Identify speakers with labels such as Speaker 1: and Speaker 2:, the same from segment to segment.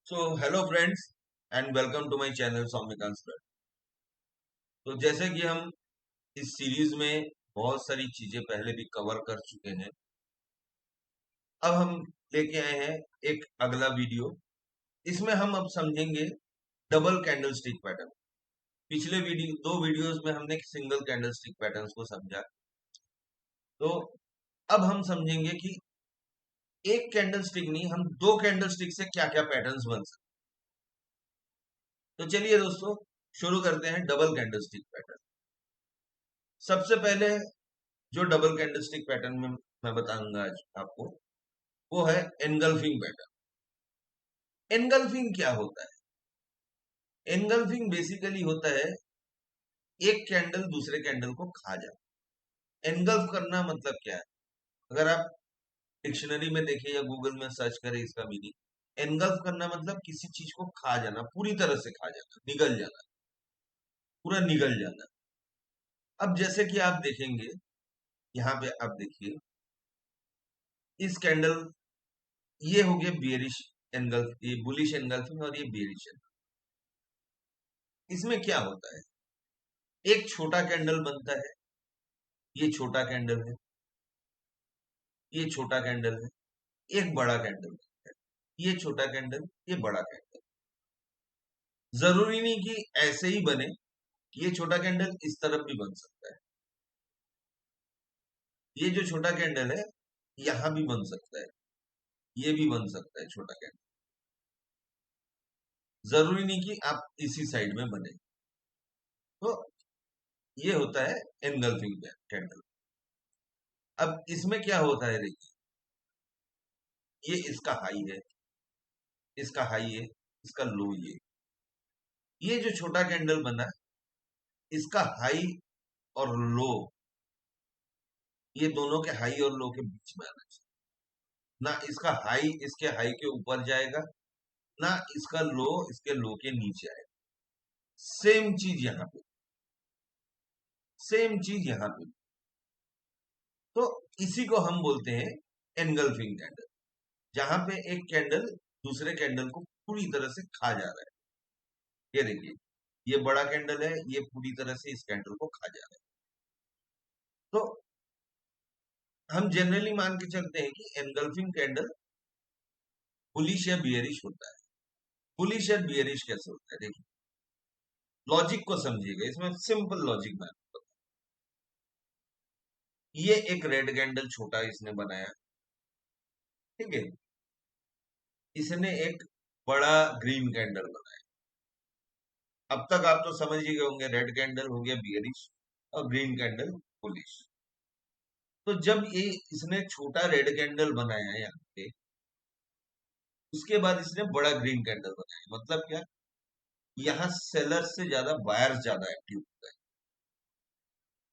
Speaker 1: So hello friends and welcome to my channel Saumyakant sir. तो जैसे कि हम इस सीरीज में बहुत सारी चीजें पहले भी कवर कर चुके हैं। अब हम लेके आए हैं एक अगला वीडियो। इसमें हम अब समझेंगे डबल कैंडल स्टिक पैटर्न। पिछले वीडियो दो वीडियोस में हमने सिंगल कैंडल स्टिक पैटर्न्स को समझा। तो अब हम समझेंगे कि एक कैंडल स्टिक नहीं, हम दो कैंडल स्टिक से क्या क्या पैटर्न्स बन सकते हैं। तो चलिए दोस्तों, शुरू करते हैं डबल कैंडल स्टिक पैटर्न। सबसे पहले जो डबल कैंडलस्टिक पैटर्न में मैं बताऊंगा आज आपको, वो है एनगल्फिंग पैटर्न। एनगल्फिंग क्या होता है? एनगल्फिंग बेसिकली होता है एक कैंडल दूसरे कैंडल को खा जाए। एनगल्फ करना मतलब क्या है? अगर आप डिक्शनरी में देखें या गूगल में सर्च करें इसका मीनिंग, एनगल्फ करना मतलब किसी चीज को खा जाना, पूरी तरह से खा जाना, निगल जाना, पूरा निगल जाना। अब जैसे कि आप देखेंगे, यहाँ पे आप देखिए इस कैंडल, ये हो गया बियरिश एनगल्फ, ये बुलिश एनगल्फिंग और ये बियरिश। इसमें क्या होता है? एक छोटा कैंडल बनता है, ये छोटा कैंडल है, ये छोटा कैंडल है, एक बड़ा कैंडल बनता है, ये छोटा कैंडल, ये बड़ा कैंडल। जरूरी नहीं कि ऐसे ही बने, ये छोटा कैंडल इस तरफ भी बन सकता है, ये जो छोटा कैंडल है यहां भी बन सकता है, ये भी बन सकता है छोटा कैंडल। जरूरी नहीं कि आप इसी साइड में बने। तो ये होता है एनगल्फिंग कैंडल। अब इसमें क्या होता है, देखिए ये इसका हाई है, इसका हाई है, इसका लो ये जो छोटा कैंडल बना, इसका हाई और लो, ये दोनों के हाई और लो के बीच में आना चाहिए। ना इसका हाई इसके हाई के ऊपर जाएगा, ना इसका लो इसके लो के नीचे आएगा। सेम चीज यहाँ पे, सेम चीज यहाँ पे। तो इसी को हम बोलते हैं एनगल्फिंग कैंडल, जहां पे एक कैंडल दूसरे कैंडल को पूरी तरह से खा जा रहा है। ये देखिए, ये बड़ा कैंडल है, ये पूरी तरह से इस कैंडल को खा जा रहा है। तो हम जनरली मान के चलते हैं कि एनगल्फिंग कैंडल बुलिश या बियरिश होता है। बुलिश या बियरिश कैसे होता है, देखिए लॉजिक को समझिएगा, इसमें सिंपल लॉजिक मैं आपको बताऊं। ये एक रेड कैंडल छोटा इसने बनाया, ठीक है। इसने एक बड़ा ग्रीन कैंडल बनाया। अब तक आप तो समझ ही गए होंगे, रेड कैंडल हो गया बियरिश और ग्रीन कैंडल बुलिश। तो जब ये इसने छोटा रेड कैंडल बनाया यहाँ पे, उसके बाद इसने बड़ा ग्रीन कैंडल बनाया, मतलब क्या, यहाँ सेलर से ज्यादा बायर ज्यादा एक्टिव होता है।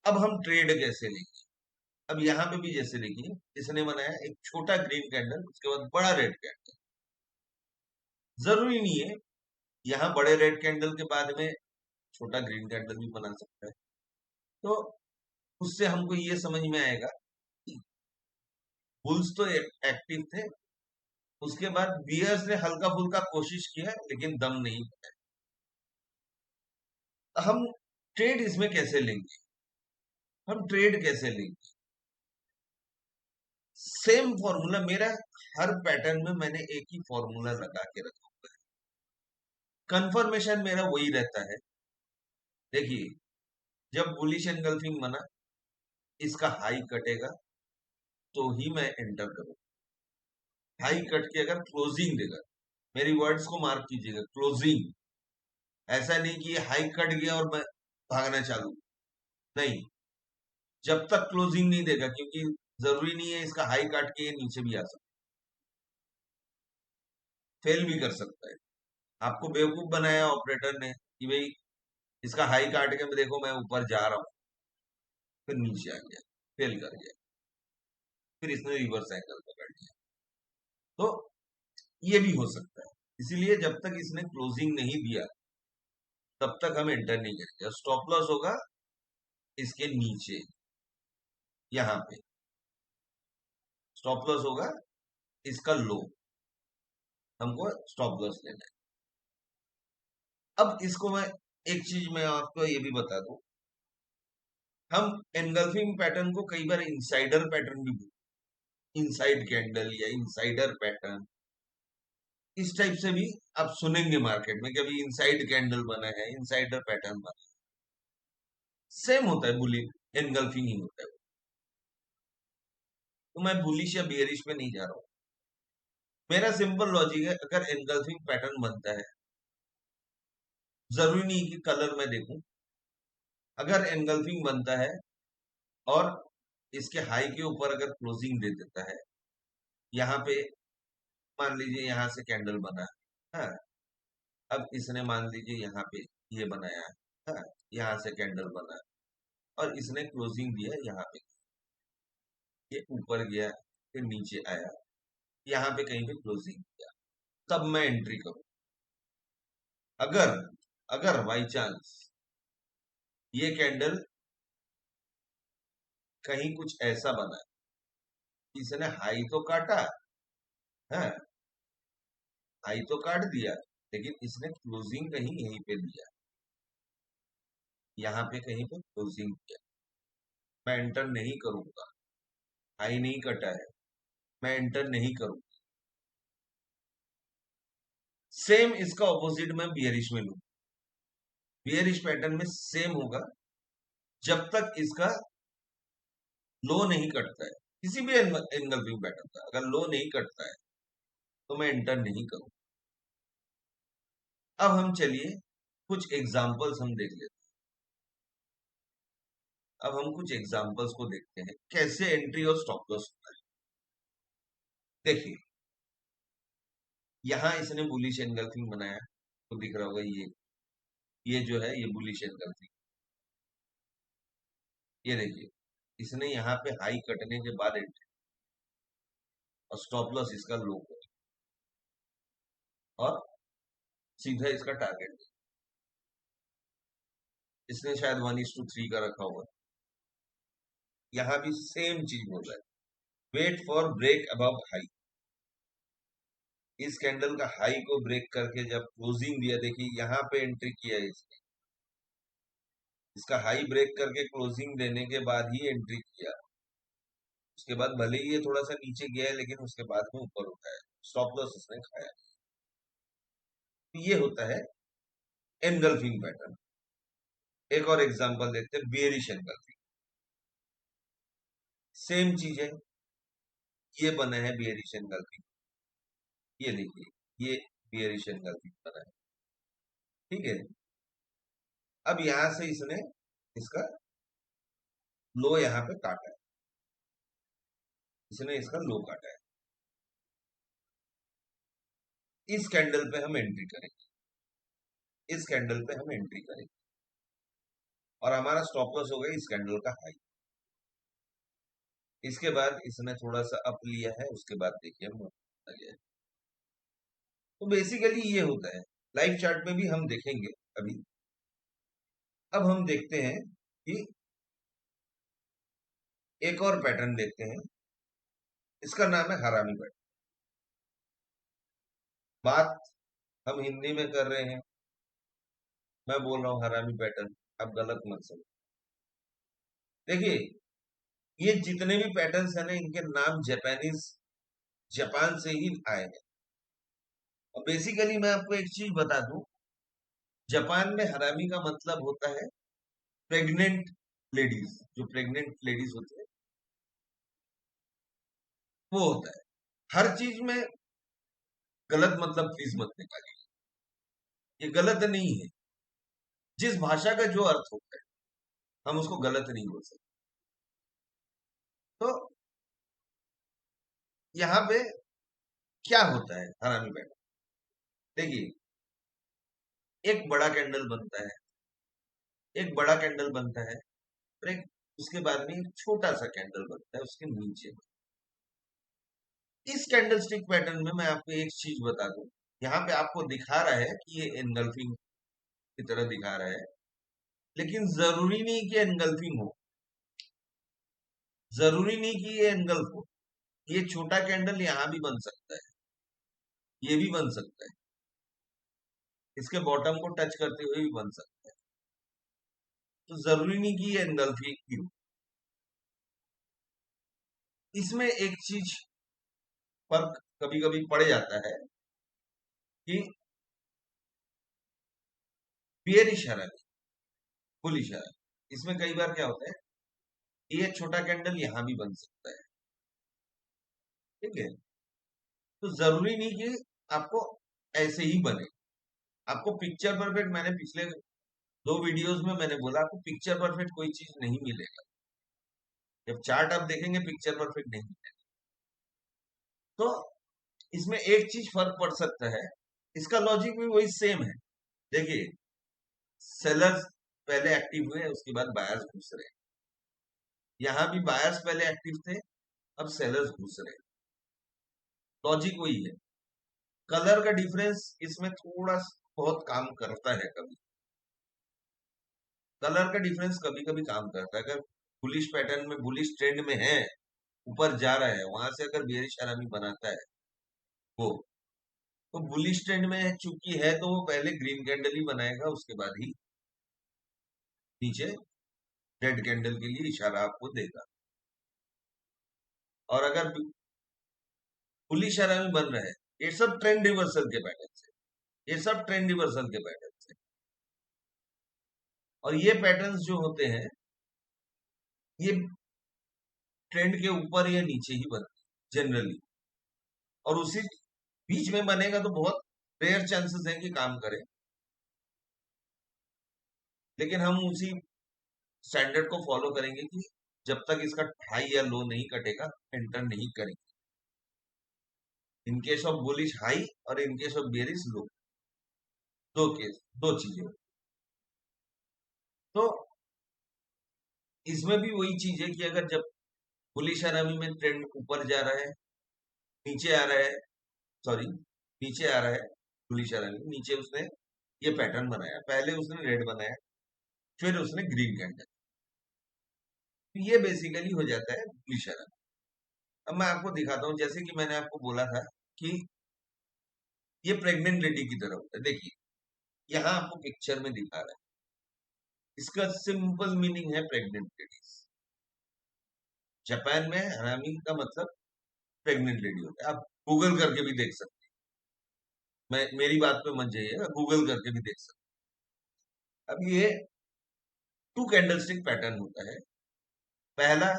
Speaker 1: अब हम ट्रेड कैसे लेंगे? अब यहाँ पे भी जैसे देखिए, इसने बनाया एक छोटा ग्रीन कैंडल, उसके बाद बड़ा रेड कैंडल। जरूरी नहीं है यहाँ बड़े रेड कैंडल के बाद में छोटा ग्रीन कैंडल भी बना सकता है। तो उससे हमको ये समझ में आएगा कि बुल्स तो एक्टिव थे, उसके बाद बियर्स ने हल्का फुल्का कोशिश किया लेकिन दम नहीं पाया। हम ट्रेड इसमें कैसे लेंगे? हम ट्रेड कैसे लेंगे? सेम फॉर्मूला मेरा, हर पैटर्न में मैंने एक ही फॉर्मूला लगा के रखा हुआ है। कंफर्मेशन मेरा वही रहता है। देखिए, जब बुलिश एनगल्फिंग बना, इसका हाई कटेगा तो ही मैं एंटर करूं। हाई कट के अगर क्लोजिंग देगा, मेरी वर्ड्स को मार्क कीजिएगा, क्लोजिंग। ऐसा नहीं कि ये हाई कट गया और मैं भागना चालू, नहीं, जब तक क्लोजिंग नहीं देगा, क्योंकि जरूरी नहीं है इसका हाई काट के ये नीचे भी आ सकता है, फेल भी कर सकता है। आपको बेवकूफ बनाया ऑपरेटर ने कि भाई इसका हाई काट के मैं देखो मैं ऊपर जा रहा हूं, फिर नीचे आ गया, फेल कर गया, फिर इसने रिवर्स एंगल पकड़ लिया। तो ये भी हो सकता है। इसीलिए जब तक इसने क्लोजिंग नहीं दिया, तब तक हम एंटर नहीं करेंगे। स्टॉप लॉस होगा इसके नीचे, यहाँ पे स्टॉप लॉस होगा इसका लो, हमको स्टॉप लॉस लेना है। अब इसको मैं एक चीज मैं आपको ये भी बता दूं, हम एनगल्फिंग पैटर्न को कई बार इनसाइडर पैटर्न भी, इनसाइड कैंडल या इनसाइडर पैटर्न, इस टाइप से भी आप सुनेंगे मार्केट में, कभी इनसाइड कैंडल बना है, इनसाइडर पैटर्न बना है। सेम होता है, बुलिश एनगल्फिंग ही होता है। तो मैं बुलिश या बियरिश में नहीं जा रहा हूँ। मेरा सिंपल लॉजिक है, अगर एनगल्फिंग पैटर्न बनता है, जरूरी नहीं कि कलर में देखूं, अगर एनगल्फिंग बनता है और इसके हाई के ऊपर अगर क्लोजिंग दे देता है, यहाँ पे मान लीजिए यहाँ से कैंडल बना है, हाँ, अब इसने मान लीजिए यहाँ पे ये बनाया है, हाँ, यहाँ से कैंडल बना है और इसने क्लोजिंग दिया यहाँ पे, ये ऊपर गया फिर नीचे आया, यहाँ पे कहीं पे क्लोजिंग किया, तब मैं एंट्री करूं। अगर अगर बाई चांस ये कैंडल कहीं कुछ ऐसा बना है, इसने हाई तो काटा है, हाई तो काट दिया, लेकिन इसने क्लोजिंग कहीं यहीं पे दिया, यहाँ पे कहीं पे क्लोजिंग किया, मैं एंटर नहीं करूंगा। हाई नहीं कटा है, मैं एंटर नहीं करूंगा। सेम इसका ऑपोजिट मैं बियरिश में लू, बियरिश पैटर्न में सेम होगा, जब तक इसका लो नहीं कटता है, किसी भी एंगल्फिंग पैटर्न का अगर लो नहीं कटता है तो मैं एंटर नहीं करूं। अब हम चलिए कुछ एग्जांपल्स हम देख लेते हैं। अब हम कुछ एग्जांपल्स को देखते हैं कैसे एंट्री और स्टॉप लॉस होता है। देखिए, यहां इसने बुलिश एंगल्फिंग बनाया, तो दिख रहा होगा ये जो है ये बुलिश एंगल्फिंग। ये देखिए, इसने यहाँ पे हाई कटने के बाद एंट्री और स्टॉप लॉस इसका लो और सीधा इसका टारगेट, इसने शायद 1:3 का रखा हुआ। यहाँ भी सेम चीज बोल रहा है, wait for break above high. इस कैंडल का हाई को ब्रेक करके जब क्लोजिंग दिया, देखिए यहाँ पे एंट्री किया है इसने, इसका हाई ब्रेक करके क्लोजिंग देने के बाद ही एंट्री किया। उसके बाद भले ही ये थोड़ा सा नीचे गया है, लेकिन उसके बाद में ऊपर उठा है, स्टॉप लॉस इसने खाया। तो ये होता है एनगल्फिंग पैटर्न। एक और एग्जांपल देखते हैं, बेयरिश एनगल्फिंग। सेम चीज है, ये बना है बेयरिश एनगल्फिंग, ये देखिए ये बेयरिश एनगल्फिंग बना है, ठीक है। अब यहां से इसने इसका लो यहाँ पे काटा है, इसने इसका लो काटा है। इस कैंडल पे हम एंट्री करेंगे, इस कैंडल पे हम एंट्री करेंगे और हमारा स्टॉप लॉस हो गया इस कैंडल का हाई। इसके बाद इसने थोड़ा सा अप लिया है, उसके बाद देखिए हम आ गया। तो बेसिकली ये होता है, लाइव चार्ट में भी हम देखेंगे अभी। अब हम देखते हैं कि एक और पैटर्न देखते हैं, इसका नाम है हरामी पैटर्न। बात हम हिंदी में कर रहे हैं, मैं बोल रहा हूं हरामी पैटर्न, आप गलत मत समझो। देखिए, ये जितने भी पैटर्न्स है ना, इनके नाम जापान से ही आए हैं। और बेसिकली मैं आपको एक चीज बता दूं, जापान में हरामी का मतलब होता है प्रेग्नेंट लेडीज, जो प्रेग्नेंट लेडीज होती है वो होता है। हर चीज में गलत मतलब प्लीज मत निकालिए, ये गलत नहीं है। जिस भाषा का जो अर्थ होता है हम उसको गलत नहीं बोल सकते। तो यहाँ पे क्या होता है हरामी पैटर्न, देखिए, एक बड़ा कैंडल बनता है, एक बड़ा कैंडल बनता है और एक उसके बाद में एक छोटा सा कैंडल बनता है उसके नीचे। इस कैंडल स्टिक पैटर्न में मैं आपको एक चीज बता दूं, यहाँ पे आपको दिखा रहा है कि ये एनगल्फिंग की तरह दिखा रहा है, लेकिन जरूरी नहीं कि एनगल्फिंग हो, जरूरी नहीं कि ये एनगल्फ हो। ये छोटा कैंडल यहाँ भी बन सकता है, ये भी बन सकता है, इसके बॉटम को टच करते हुए भी बन सकता है। तो जरूरी नहीं कि ये एंगल्फी ही हो। इसमें एक चीज फर्क कभी कभी पड़ जाता है कि बियर इशारा नहीं, फुल इशारा। इसमें कई बार क्या होता है, ये छोटा कैंडल यहां भी बन सकता है, ठीक है। तो जरूरी नहीं कि आपको ऐसे ही बने। आपको पिक्चर परफेक्ट, मैंने पिछले 2 वीडियोस में मैंने बोला आपको पिक्चर परफेक्ट कोई चीज नहीं मिलेगा। जब चार्ट आप देखेंगे पिक्चर परफेक्ट नहीं मिलेगा। तो इसमें एक चीज फर्क पड़ सकता है, इसका लॉजिक भी वही सेम है। देखिए, सेलर्स पहले एक्टिव हुए, उसके बाद बायर्स घुस रहे। यहां भी बायर्स पहले एक्टिव थे, अब सेलर्स घुस रहे। लॉजिक वही है। कलर का डिफरेंस इसमें थोड़ा बहुत काम करता है। कभी कलर का डिफरेंस कभी कभी काम करता है। अगर बुलिश पैटर्न में, बुलिश ट्रेंड में है, ऊपर जा रहा है, वहां से अगर बेरिश आरामी बनाता है वो, तो बुलिश ट्रेंड में चूंकि है तो वो पहले ग्रीन कैंडल ही बनाएगा, उसके बाद ही नीचे रेड कैंडल के लिए इशारा आपको देगा। और अगर बुलिश आरामी बन रहा है, ये सब ट्रेंड रिवर्सल के पैटर्न से, ये सब ट्रेंड रिवर्सल के पैटर्न से। और ये पैटर्न्स जो होते हैं, ये ट्रेंड के ऊपर या नीचे ही बनते हैं जनरली, और उसी बीच में बनेगा तो बहुत रेयर चांसेस है कि काम करे। लेकिन हम उसी स्टैंडर्ड को फॉलो करेंगे कि जब तक इसका हाई या लो नहीं कटेगा, एंटर नहीं करेंगे। In case of bullish high और इन केस ऑफ बेरिश लो, दो केस, दो चीजें। तो इसमें भी वही चीज है कि अगर जब बुलिश आरामी में ट्रेंड ऊपर जा रहा है, नीचे आ रहा है, सॉरी नीचे आ रहा है, बुलिश आरामी नीचे उसने ये पैटर्न बनाया, पहले उसने रेड बनाया, फिर उसने ग्रीन कैंडल, तो ये बेसिकली हो जाता है बुलिश आरामी। अब मैं आपको दिखाता हूं, जैसे कि मैंने आपको बोला था कि ये प्रेग्नेंट लेडी की तरह होता है। देखिए, यहाँ आपको पिक्चर में दिखा रहा है, इसका सिंपल मीनिंग है प्रेग्नेंट लेडीज। जापान में हरामी का मतलब प्रेग्नेंट लेडी होता है। आप गूगल करके भी देख सकते हैं, मैं मेरी बात पे मत जाइएगा, गूगल करके भी देख सकते हैं। अब ये 2 कैंडलस्टिक पैटर्न होता है। पहला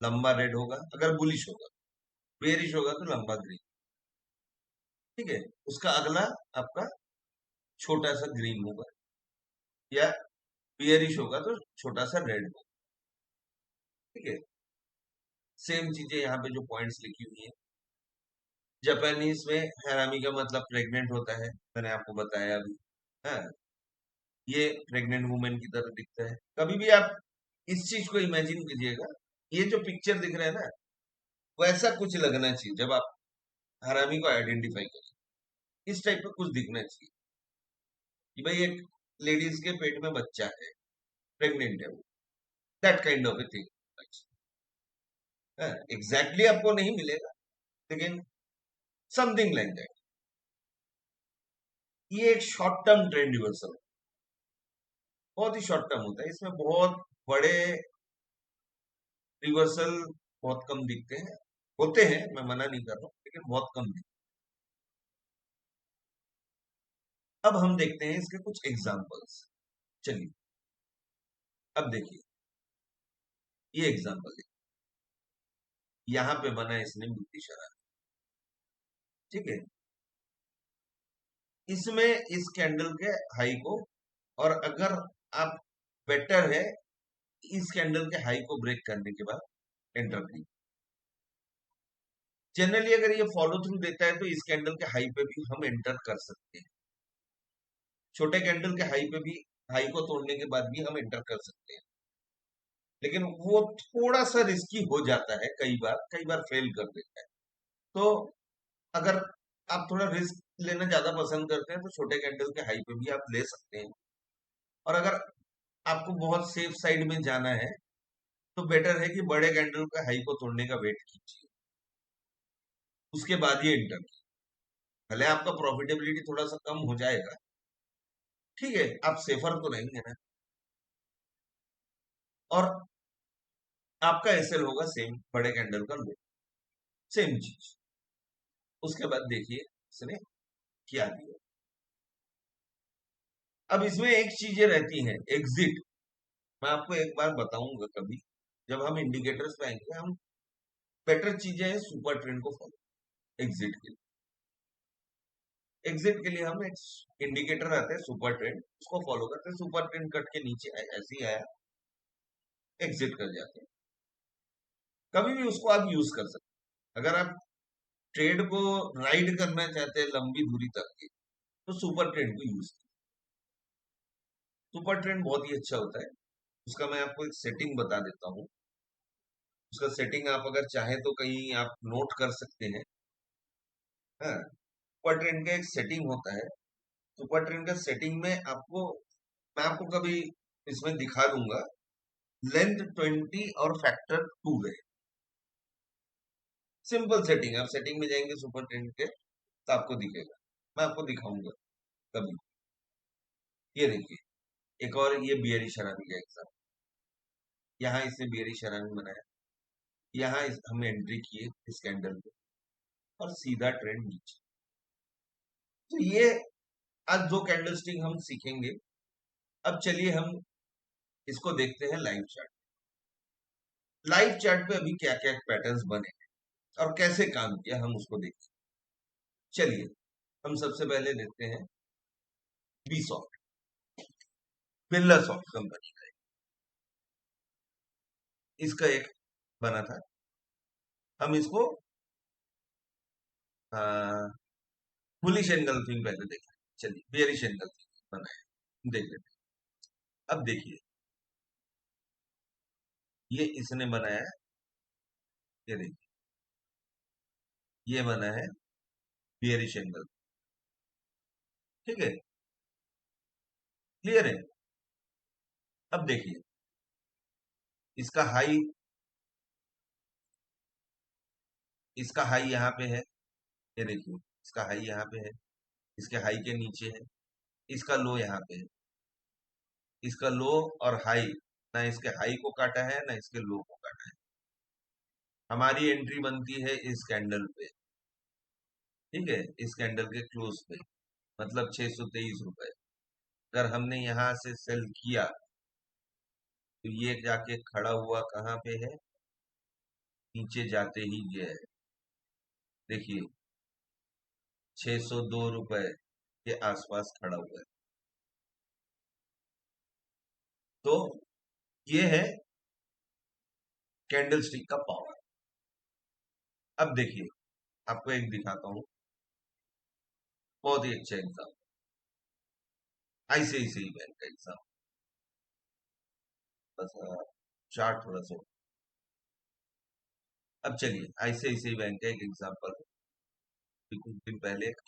Speaker 1: लंबा रेड होगा अगर बुलिश होगा, बेरिश होगा तो लंबा ग्रीन, ठीक है। उसका अगला आपका छोटा सा ग्रीन होगा, या बियरिश होगा तो छोटा सा रेड होगा, ठीक है। सेम चीजें यहाँ पे जो पॉइंट्स लिखी हुई है। जापानीज में हैरामी का मतलब प्रेग्नेंट होता है, मैंने आपको बताया अभी। हाँ, ये प्रेग्नेंट वुमेन की तरह दिखता है। कभी भी आप इस चीज को इमेजिन कीजिएगा, ये जो पिक्चर दिख रहा है ना, वैसा कुछ लगना चाहिए जब आप हरामी को आइडेंटिफाई करें। इस टाइप का कुछ दिखना चाहिए कि भाई एक लेडीज के पेट में बच्चा है, प्रेग्नेंट है वो, that kind of a thing. Exactly आपको नहीं मिलेगा, लेकिन समथिंग लाइक दैट। ये एक शॉर्ट टर्म ट्रेंड रिवर्सल, बहुत ही शॉर्ट टर्म होता है। इसमें बहुत बड़े रिवर्सल बहुत कम दिखते हैं, होते हैं, मैं मना नहीं कर रहा हूं, लेकिन बहुत कम दिखते हैं। अब हम देखते हैं इसके कुछ एग्जांपल्स। चलिए, अब देखिए, ये एग्जांपल देखिए, यहां पे बना है इसने ब्यूटी शराब, ठीक है। इसमें इस कैंडल के हाई को, और अगर आप बेटर है इस कैंडल के हाई को ब्रेक करने के बाद एंटर करिए। जनरली अगर ये फॉलो थ्रू देता है तो इस कैंडल के हाई पे भी हम एंटर कर सकते हैं, छोटे कैंडल के हाई पे भी, हाई को तोड़ने के बाद भी हम एंटर कर सकते हैं। लेकिन वो थोड़ा सा रिस्की हो जाता है, कई बार फेल कर देता है। तो अगर आप थोड़ा रिस्क लेना ज्यादा पसंद करते हैं तो छोटे कैंडल के हाई पे भी आप ले सकते हैं। और अगर आपको बहुत सेफ साइड में जाना है तो बेटर है कि बड़े कैंडल का हाई को तोड़ने का वेट कीजिए, उसके बाद ही एंटर कीजिए। भले आपका प्रॉफिटेबिलिटी थोड़ा सा कम हो जाएगा, ठीक है, आप सेफर तो रहेंगे ना, और आपका एसएल होगा सेम बड़े कैंडल का लो, सेम चीज। उसके बाद देखिए इसने क्या दिया। अब इसमें एक चीजें रहती हैं, एग्जिट। मैं आपको एक बार बताऊंगा कभी, जब हम इंडिकेटर्स पे आएंगे, हम बेटर चीजें हैं सुपर ट्रेंड को फॉलो एग्जिट के लिए। एग्जिट के लिए हम एक इंडिकेटर आता है सुपर ट्रेंड, उसको फॉलो करते हैं। सुपर ट्रेंड कट के नीचे आया, ऐसे ही आया, एग्जिट कर जाते हैं। कभी भी उसको आप यूज कर सकते हैं। अगर आप ट्रेड को राइड करना चाहते हैं लंबी दूरी तक के, तो सुपर ट्रेंड को यूज करें। सुपर ट्रेंड बहुत ही अच्छा होता है। उसका मैं आपको एक सेटिंग बता देता हूँ। उसका सेटिंग आप अगर चाहे तो कहीं आप नोट कर सकते हैं। हाँ, सुपर ट्रेंड का एक सेटिंग होता है। सुपर ट्रेंड का सेटिंग में आपको, मैं आपको कभी इसमें दिखा दूंगा, लेंथ 20 और फैक्टर 2 है। सिंपल सेटिंग, आप सेटिंग में जाएंगे सुपर ट्रेंड के तो आपको दिखेगा। मैं आपको दिखाऊंगा कभी। ये देखिए, एक और ये बियरिश हरामी का एग्जाम्पल। यहाँ इसने बियरिश हरामी बनाया, यहाँ हमने एंट्री की है इस कैंडल पे, और सीधा ट्रेंड नीचे। तो ये आज दो कैंडल स्टिक हम सीखेंगे। अब चलिए हम इसको देखते हैं लाइव चार्ट। लाइव चार्ट पे अभी क्या क्या पैटर्न्स बने और कैसे काम किया, हम उसको देखते हैं। चलिए हम सबसे पहले देखते हैं B soft, Birlasoft company का। इसका एक बना था, हम इसको बुलिश एंगल्फिंग पहले देखें। चलिए बेयरिश एंगल्फिंग बनाया, देख लेते हैं। अब देखिए ये इसने बनाया है, ये देखिए ये बना है बियरिश एंगल, ठीक है, क्लियर है। अब देखिए इसका हाई, इसका हाई यहाँ पे है, ये देखिए इसका हाई यहाँ पे है, इसके हाई के नीचे है, इसका लो यहाँ पे है। इसका लो और हाई, ना इसके हाई को काटा है ना इसके लो को काटा है। हमारी एंट्री बनती है इस कैंडल पे, ठीक है, इस कैंडल के क्लोज पे, मतलब 623 रुपए। अगर हमने यहां से सेल किया तो ये जाके खड़ा हुआ कहाँ पे है, नीचे जाते ही ये है, देखिए 602 रुपए के आसपास खड़ा हुआ है। तो ये है कैंडल स्टिक का पावर। अब देखिए आपको एक दिखाता हूँ, बहुत ही अच्छा एग्जाम, आईसीआईसीआई बैंक का एग्जाम। बस चार्ट थोड़ा सा। अब चलिए आईसीआईसीआई बैंक का एक एग्जाम्पल, कुछ दिन पहले एक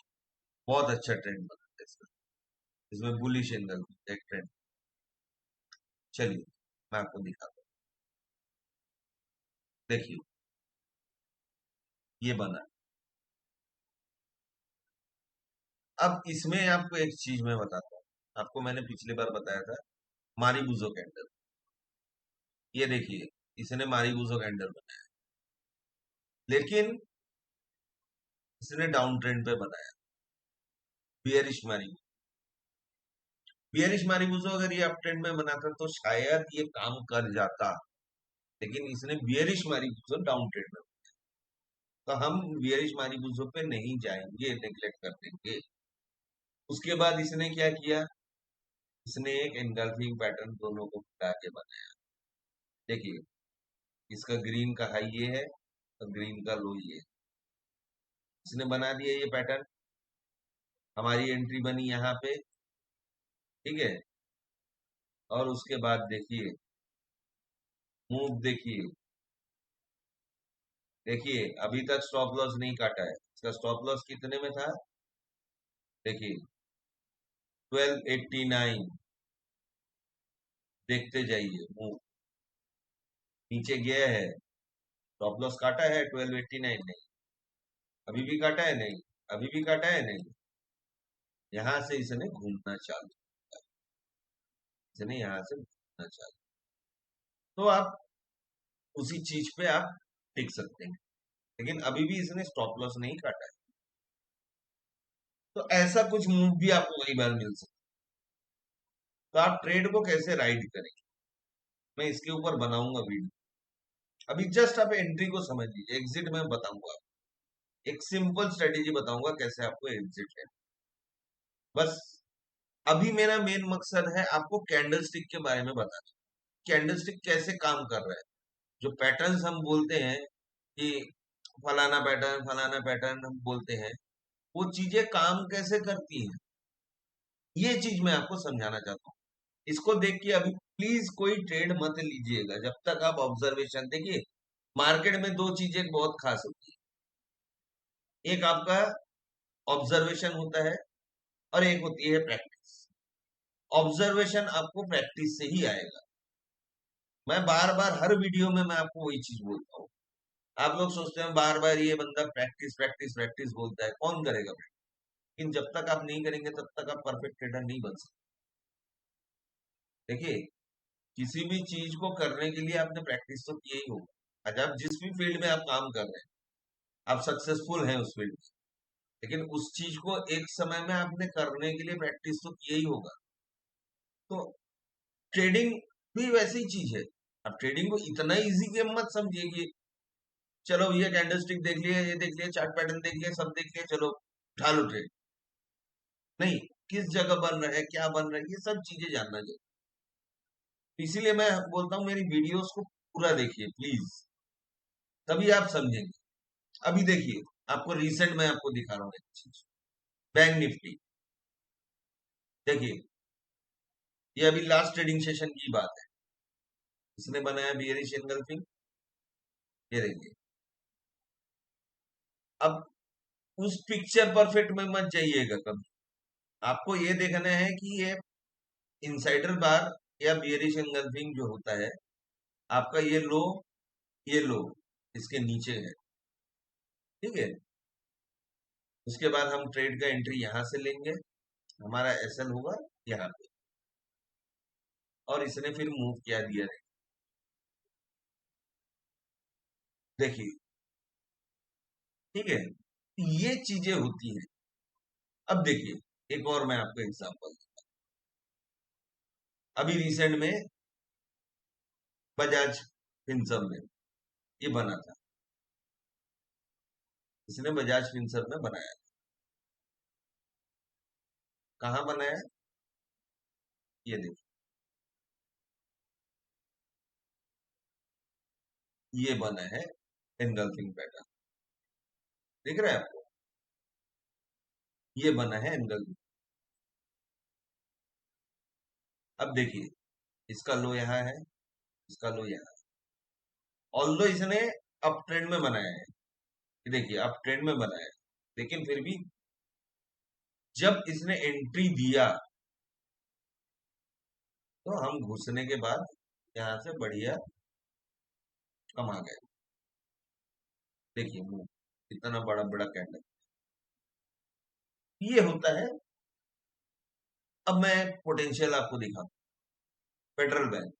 Speaker 1: बहुत अच्छा ट्रेंड बना था इसका, इसमें बुलिश एंगल एक ट्रेंड। चलिए मैं आपको दिखाता हूँ, देखिए ये बना। अब इसमें आपको एक चीज मैं बताता हूँ, आपको मैंने पिछली बार बताया था मारीबुजो कैंडल। ये देखिए इसने मारीबुजो कैंडल बनाया, लेकिन इसने डाउन ट्रेंड पे बनाया, बियरिश मारी। बियरिश मारीबुजो अगर ये अप ट्रेंड में बनाता तो शायद ये काम कर जाता, लेकिन इसने बियरिश मारीबुजो डाउन ट्रेंड में। तो हम बियरिश मारीबुजो पे नहीं जाएंगे, नेग्लेक्ट कर देंगे। उसके बाद इसने क्या किया, इसने एक एनगल्फिंग पैटर्न दोनों को मिला के बनाया। देखिए इसका ग्रीन का हाई ये है और ग्रीन का लो ये है। इसने बना दिया ये पैटर्न, हमारी एंट्री बनी यहाँ पे, ठीक है। और उसके बाद देखिए मूव, देखिए देखिए अभी तक स्टॉप लॉस नहीं काटा है। इसका स्टॉप लॉस कितने में था, देखिए 1289। देखते जाइए मूव, नीचे गया है, स्टॉप लॉस काटा है 1289, नहीं अभी भी काटा है नहीं, अभी भी काटा है नहीं, यहां से इसने घूमना चालू किया, इसने यहां से घूमना चालू, तो आप उसी चीज पे आप टिक सकते हैं, लेकिन अभी भी इसने स्टॉप लॉस नहीं काटा है। तो ऐसा कुछ मूव भी आपको कई बार मिल सकता है। तो आप ट्रेड को कैसे राइड करेंगे, मैं इसके ऊपर बनाऊंगा वीडियो। अभी जस्ट आप एंट्री को समझ लीजिए, एग्जिट में बताऊंगा, एक सिंपल स्ट्रेटेजी बताऊंगा कैसे आपको एग्जिट है। बस अभी मेरा मेन मकसद है आपको कैंडलस्टिक के बारे में बताना, कैंडलस्टिक कैसे काम कर रहा है। जो पैटर्न्स हम बोलते हैं कि फलाना पैटर्न हम बोलते हैं, वो चीजें काम कैसे करती हैं, ये चीज मैं आपको समझाना चाहता हूँ। इसको देख के अभी प्लीज कोई ट्रेड मत लीजिएगा जब तक आप ऑब्जर्वेशन देखिए। मार्केट में दो चीजें बहुत खास होती है, एक आपका ऑब्जर्वेशन होता है और एक होती है प्रैक्टिस। ऑब्जर्वेशन आपको प्रैक्टिस से ही आएगा। मैं बार बार हर वीडियो में मैं आपको वही चीज बोलता हूँ। आप लोग सोचते हैं बार बार ये बंदा प्रैक्टिस प्रैक्टिस प्रैक्टिस बोलता है, कौन करेगा प्रैक्टिस? लेकिन जब तक आप नहीं करेंगे तब तक आप परफेक्ट ट्रेडर नहीं बन सकते। देखिए, किसी भी चीज को करने के लिए आपने प्रैक्टिस तो किया ही होगा। आज आप जिस भी फील्ड में आप काम कर रहे हैं, आप सक्सेसफुल हैं उस फील्ड में, लेकिन उस चीज को एक समय में आपने करने के लिए प्रैक्टिस तो किया ही होगा। तो ट्रेडिंग भी वैसी ही चीज है। अब ट्रेडिंग को इतना इजी गेम मत समझिए कि चलो ये कैंडलस्टिक देख लिया, ये देख लिया, चार्ट पैटर्न देख लिया, सब देख लिया, चलो उठा लो ट्रेड। नहीं, किस जगह बन रहा है, क्या बन रहा है, ये सब चीजें जानना चाहिए। इसीलिए मैं बोलता हूँ मेरी वीडियोस को पूरा देखिए प्लीज, तभी आप समझेंगे। अभी देखिए, आपको रिसेंट में आपको दिखा रहा हूँ एक चीज, बैंक निफ्टी। देखिए, ये अभी लास्ट ट्रेडिंग सेशन की बात है, इसने बनाया बियरिश एनगल्फिंग, ये देखिए। अब उस पिक्चर परफेक्ट में मत जाइएगा कभी, आपको ये देखना है कि ये इनसाइडर बार या बियरिश एनगल्फिंग जो होता है, आपका ये लो इसके नीचे है, ठीक है। उसके बाद हम ट्रेड का एंट्री यहां से लेंगे, हमारा एसएल होगा यहाँ पे, और इसने फिर मूव किया दिया है। देखिए, ठीक है, ये चीजें होती हैं। अब देखिए, एक और मैं आपको एग्जांपल, अभी रिसेंट में बजाज फिनसर्व में ये बना था, इसने बजाज फिनसर्व में बनाया। कहाँ बनाया, ये देखिए, ये बना है एनगल्फिंग पैटर्न, दिख रहा है आपको, ये बना है एनगल्फिंग। अब देखिए, इसका लो यहाँ है, इसका लो यहाँ, ऑल्दो इसने अप ट्रेंड में बनाया है, ये देखिए अप ट्रेंड में बनाया है, लेकिन फिर भी जब इसने एंट्री दिया तो हम घुसने के बाद यहाँ से बढ़िया कमा गए। देखिए मुंह, कितना बड़ा बड़ा कैंडल, ये होता है। अब मैं पोटेंशियल आपको दिखाऊं, फेडरल बैंक,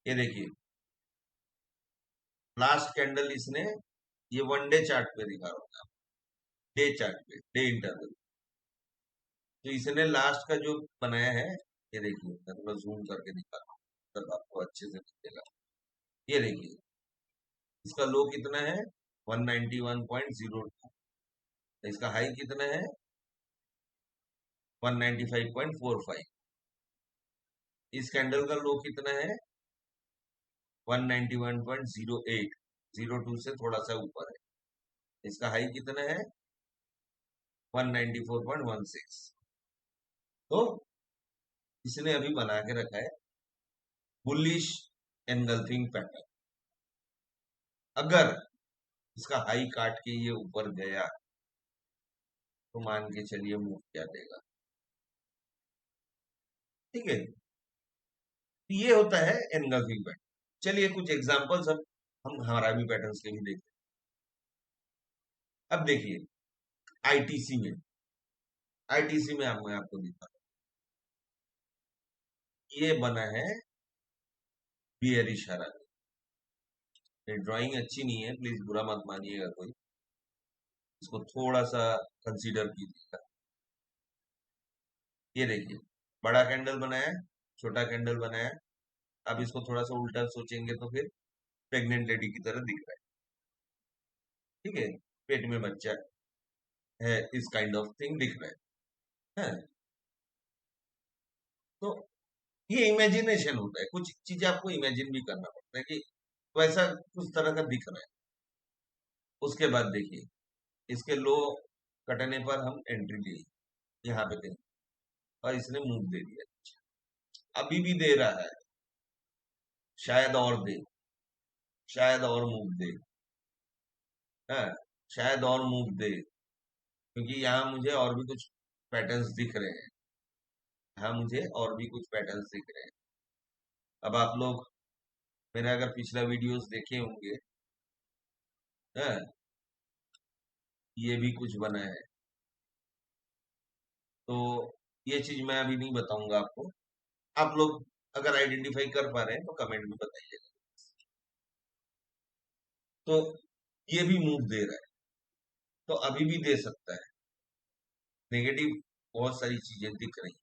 Speaker 1: ये देखिए लास्ट कैंडल इसने, ये वन डे चार्ट पे दिखा रहा हूँ, डे चार्ट पे, डे इंटरवल। तो इसने लास्ट का जो बनाया है, ये देखिए, मैं थोड़ा जूम करके दिखा रहा हूँ तब आपको अच्छे से दिखेगा। ये देखिए, इसका लो कितना है, 191.02, इसका हाई कितना है, 195.45। इस कैंडल का लो कितना है, 191.08, 02 से थोड़ा सा ऊपर है। इसका हाई कितना है, 194.16। तो इसने अभी बना के रखा है बुलिश एनगल्फिंग पैटर्न। अगर इसका हाई काट के ये ऊपर गया तो मान के चलिए मूव क्या देगा, ठीक है। तो ये होता है एनगल्फिंग पैटर्न। चलिए कुछ एग्जांपल्स हम हरामी पैटर्न्स के भी देखते हैं। अब देखिए, आईटीसी में। आईटीसी में मैं आपको दिखा, ये बना है बियर इशारा। ये ड्राइंग अच्छी नहीं है, प्लीज बुरा मत मानिएगा कोई, इसको थोड़ा सा कंसीडर कीजिएगा। ये देखिए, बड़ा कैंडल बनाया, छोटा कैंडल बनाया। अब इसको थोड़ा सा उल्टा सोचेंगे तो फिर प्रेग्नेंट लेडी की तरह दिख रहा है, ठीक है, पेट में बच्चा है, इस काइंड ऑफ थिंग दिख रहा है। हाँ, तो ये इमेजिनेशन होता है, कुछ चीजें आपको इमेजिन भी करना पड़ता है कि वैसा कुछ तरह का दिख रहा है। उसके बाद देखिए, इसके लो कटने पर हम एंट्री ली, यहाँ पे दें, और इसने मूव दे दिया, अभी भी दे रहा है, शायद और दे, शायद और मूव दे, हाँ, शायद और मूव दे, क्योंकि यहाँ मुझे और भी कुछ पैटर्न्स दिख रहे हैं, यहाँ मुझे और भी कुछ पैटर्न्स दिख रहे हैं। अब आप लोग मेरा अगर पिछला वीडियोस देखे होंगे, हाँ, ये भी कुछ बना है, तो ये चीज मैं अभी नहीं बताऊंगा आपको। आप लोग अगर आइडेंटिफाई कर पा रहे हैं तो कमेंट में बताइएगा। तो ये भी मूव दे रहा है, तो अभी भी दे सकता है, नेगेटिव बहुत सारी चीजें दिख रही हैं,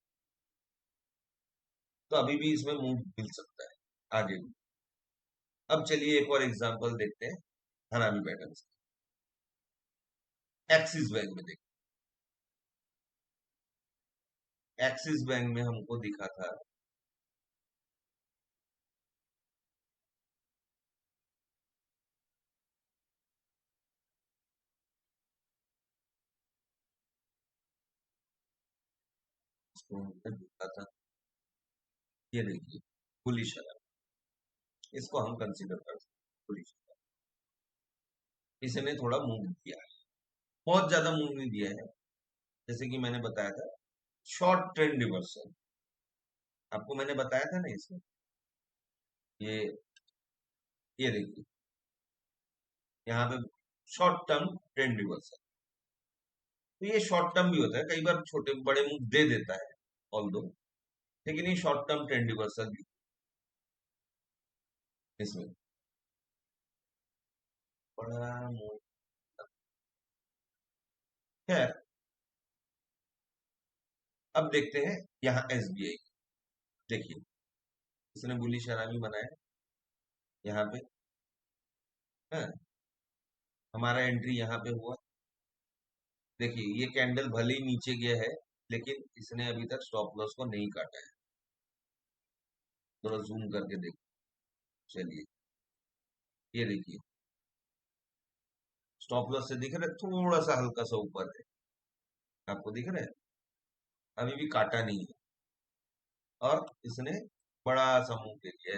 Speaker 1: तो अभी भी इसमें मूव मिल सकता है आगे भी। अब चलिए एक और एग्जांपल देखते हैं हरामी पैटर्न। एक्सिस बैंक में देखिए, एक्सिस बैंक में हमको दिखा था, इसको हमने दिखा था, ये देखिए बुलिश है, इसको हम कंसीडर कर सकते हैं बुलिश। इसने थोड़ा मूव किया है, बहुत ज्यादा मूव नहीं दिया है, जैसे कि मैंने बताया था शॉर्ट ट्रेंड रिवर्सल, आपको मैंने बताया था ना इसमें, ये देखिए यहाँ पे शॉर्ट टर्म ट्रेंड रिवर्सल। तो ये शॉर्ट टर्म भी होता है, कई बार छोटे बड़े मूव दे देता है ऑल दो, लेकिन ये शॉर्ट टर्म ट्रेंड रिवर्सल भी इसमें बड़ा मूव। खैर, अब देखते हैं यहाँ एसबीआई, देखिए इसने बुलिश हरामी बनाया यहाँ पे, है, हमारा एंट्री यहाँ पे हुआ। देखिए ये कैंडल भले ही नीचे गया है, लेकिन इसने अभी तक स्टॉप लॉस को नहीं काटा है। थोड़ा जूम करके देखिए, चलिए ये देखिए, स्टॉप लॉस से दिख रहा है, थोड़ा सा हल्का सा ऊपर है, आपको दिख रहा है, अभी भी काटा नहीं है, और इसने बड़ा सा मूव दे दिया,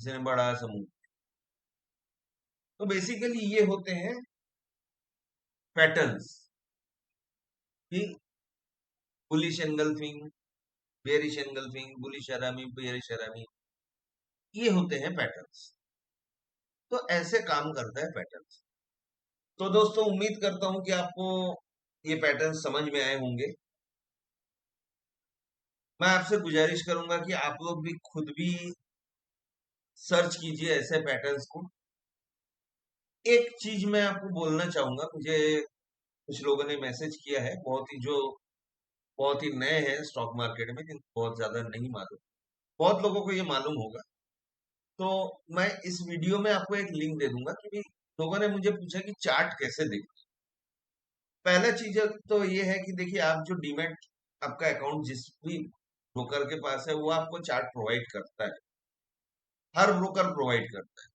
Speaker 1: इसने बड़ा सा मूव। तो बेसिकली ये होते हैं पैटर्न्स कि bullish engulfing, bearish engulfing, bullish हरामी, बेरिश हरामी, ये होते हैं पैटर्न्स। तो ऐसे काम करता है पैटर्न्स। तो दोस्तों उम्मीद करता हूं कि आपको ये पैटर्न समझ में आए होंगे। मैं आपसे गुजारिश करूंगा कि आप लोग भी खुद भी सर्च कीजिए ऐसे पैटर्न्स को। एक चीज मैं आपको बोलना चाहूंगा, मुझे कुछ लोगों ने मैसेज किया है, बहुत ही नए हैं स्टॉक मार्केट में, जिनको बहुत ज्यादा नहीं मालूम, बहुत लोगों को ये मालूम होगा। तो मैं इस वीडियो में आपको एक लिंक दे दूंगा कि भाई, लोगों ने मुझे पूछा कि चार्ट कैसे देखते। पहला चीज तो ये है कि देखिए, आप जो डीमैट आपका अकाउंट जिस भी ब्रोकर के पास है, वो आपको चार्ट प्रोवाइड करता है, हर ब्रोकर प्रोवाइड करता है।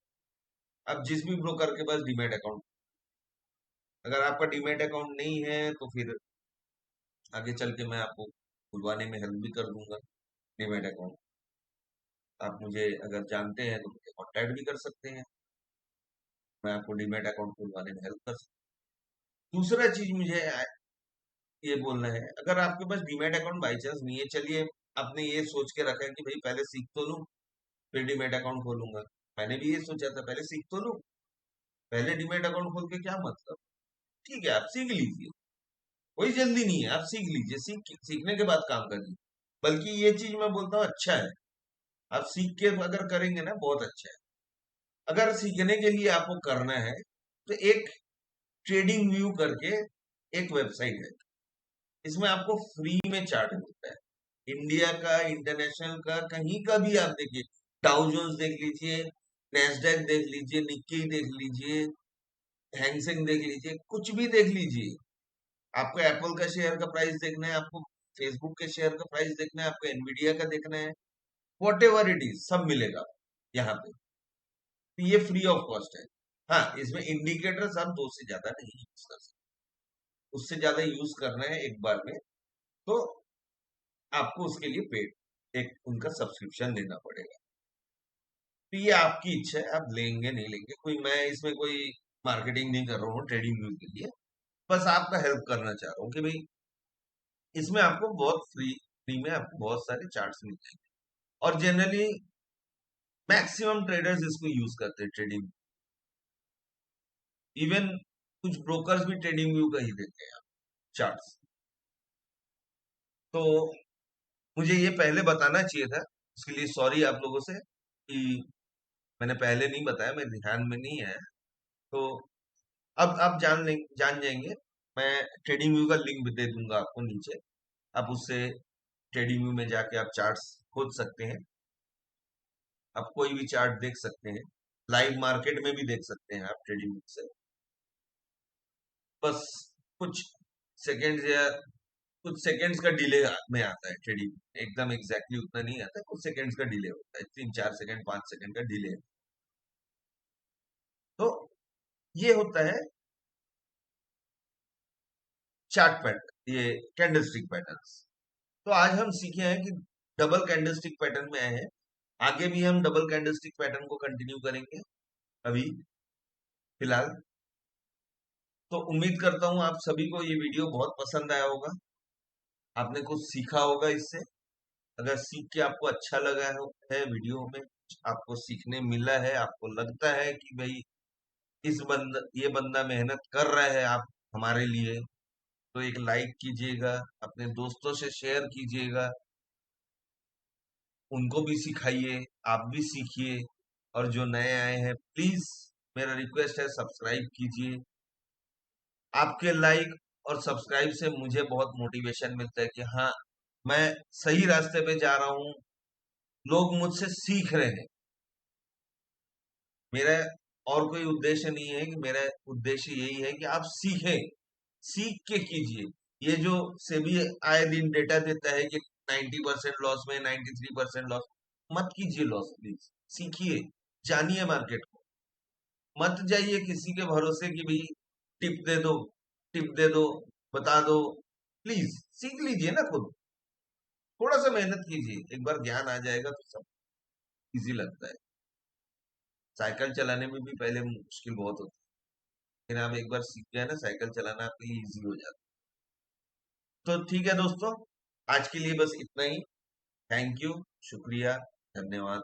Speaker 1: अब जिस भी ब्रोकर के पास डीमैट अकाउंट, अगर आपका डीमैट अकाउंट नहीं है तो फिर आगे चल के मैं आपको खुलवाने में हेल्प भी कर दूंगा डीमैट अकाउंट। आप मुझे अगर जानते हैं तो मुझे कांटेक्ट भी कर सकते हैं, मैं आपको डीमैट अकाउंट खुलवाने में हेल्प कर सकता हूँ। दूसरा चीज मुझे ये बोलना है, अगर आपके पास डीमैट अकाउंट बाई चांस नहीं है, चलिए आपने ये सोच के रखा है कि भाई पहले सीख तो लूं फिर डीमैट अकाउंट खोलूंगा। मैंने भी ये सोचा था, पहले सीख तो लूं, पहले डीमैट अकाउंट खोल के क्या मतलब, ठीक है, आप सीख लीजिए, कोई जल्दी नहीं है, आप सीख लीजिए, सीखने के बाद काम करिए। बल्कि ये चीज मैं बोलता हूँ अच्छा है, आप सीख के अगर करेंगे ना बहुत अच्छा है। अगर सीखने के लिए आपको करना है तो एक ट्रेडिंग व्यू करके एक वेबसाइट है, इसमें आपको फ्री में चार्ट मिलता है, इंडिया का, इंटरनेशनल का, कहीं का भी आप देखिए, डाउ जोन्स देख लीजिए, नैस्डैक देख लीजिए, निक्की देख लीजिए, हैंगसेंग देख लीजिए, कुछ भी देख लीजिए। आपको एप्पल का शेयर का प्राइस देखना है, आपको फेसबुक के शेयर का प्राइस देखना है, आपको एनवीडिया का देखना है, वॉट एवर इट इज सब मिलेगा यहाँ पे। तो ये फ्री ऑफ कॉस्ट है। हाँ, इसमें इंडिकेटर्स आप दो से ज्यादा नहीं यूज कर सकते, उससे ज्यादा यूज करना है एक बार में तो आपको उसके लिए पेड एक उनका सब्सक्रिप्शन देना पड़ेगा। तो ये आपकी इच्छा है, आप लेंगे नहीं लेंगे, कोई मैं इसमें कोई मार्केटिंग नहीं कर रहा हूँ ट्रेडिंग व्यू के लिए, बस आपका हेल्प करना चाह रहा हूँ कि भाई इसमें आपको बहुत फ्री में आपको बहुत सारे चार्ट्स मिल जाएंगे। और जनरली मैक्सिमम ट्रेडर्स इसको यूज करते हैं ट्रेडिंग, इवन कुछ ब्रोकर्स भी ट्रेडिंग व्यू का ही देते हैं चार्ट्स। तो मुझे ये पहले बताना चाहिए था, उसके लिए सॉरी आप लोगों से कि मैंने पहले नहीं बताया, मेरे ध्यान में नहीं आया। तो अब आप जान जाएंगे। मैं ट्रेडिंग व्यू का लिंक भी दे दूंगा आपको नीचे, आप उससे ट्रेडिंग व्यू में जाके आप चार्ट्स खोज सकते हैं, आप कोई भी चार्ट देख सकते हैं, लाइव मार्केट में भी देख सकते हैं आप ट्रेडिंग व्यू से। बस कुछ सेकेंड्स या कुछ सेकंड्स का डिले में आता है ट्रेडिंग, एकदम एग्जैक्टली उतना नहीं आता, कुछ सेकंड्स का डिले होता है, 3-4 सेकंड 5 सेकंड का डिले। तो ये होता है चार्ट पैटर्न, ये कैंडलस्टिक पैटर्न्स। तो आज हम सीखे हैं कि डबल कैंडलस्टिक पैटर्न में आए हैं, आगे भी हम डबल कैंडलस्टिक पैटर्न को कंटिन्यू करेंगे अभी फिलहाल। तो उम्मीद करता हूं आप सभी को ये वीडियो बहुत पसंद आया होगा, आपने कुछ सीखा होगा इससे। अगर सीख के आपको अच्छा लगा है वीडियो में कुछ आपको सीखने मिला है, आपको लगता है कि भाई ये बंदा मेहनत कर रहा है आप हमारे लिए, तो एक लाइक कीजिएगा, अपने दोस्तों से शेयर कीजिएगा, उनको भी सिखाइए, आप भी सीखिए। और जो नए आए हैं प्लीज मेरा रिक्वेस्ट है सब्सक्राइब कीजिए। आपके लाइक और सब्सक्राइब से मुझे बहुत मोटिवेशन मिलता है कि हाँ, मैं सही रास्ते पे जा रहा हूँ, लोग मुझसे सीख रहे हैं। मेरा और कोई उद्देश्य नहीं है, कि मेरा उद्देश्य यही है कि आप सीखें, सीख के कीजिए। ये जो सेबी आए दिन डेटा देता है कि 90% लॉस में, 93% लॉस, मत कीजिए लॉस, प्लीज सीखिए, जानिए मार्केट को, मत जाइए किसी के भरोसे कि भाई टिप दे दो, टिप दे दो, बता दो। प्लीज सीख लीजिए ना खुद, थोड़ा सा मेहनत कीजिए, एक बार ज्ञान आ जाएगा तो सब इजी लगता है। साइकिल चलाने में भी पहले मुश्किल बहुत होती है, लेकिन आप एक बार सीख गए ना साइकिल चलाना, आपके लिए इजी हो जाता है। तो ठीक है दोस्तों, आज के लिए बस इतना ही। थैंक यू, शुक्रिया, धन्यवाद।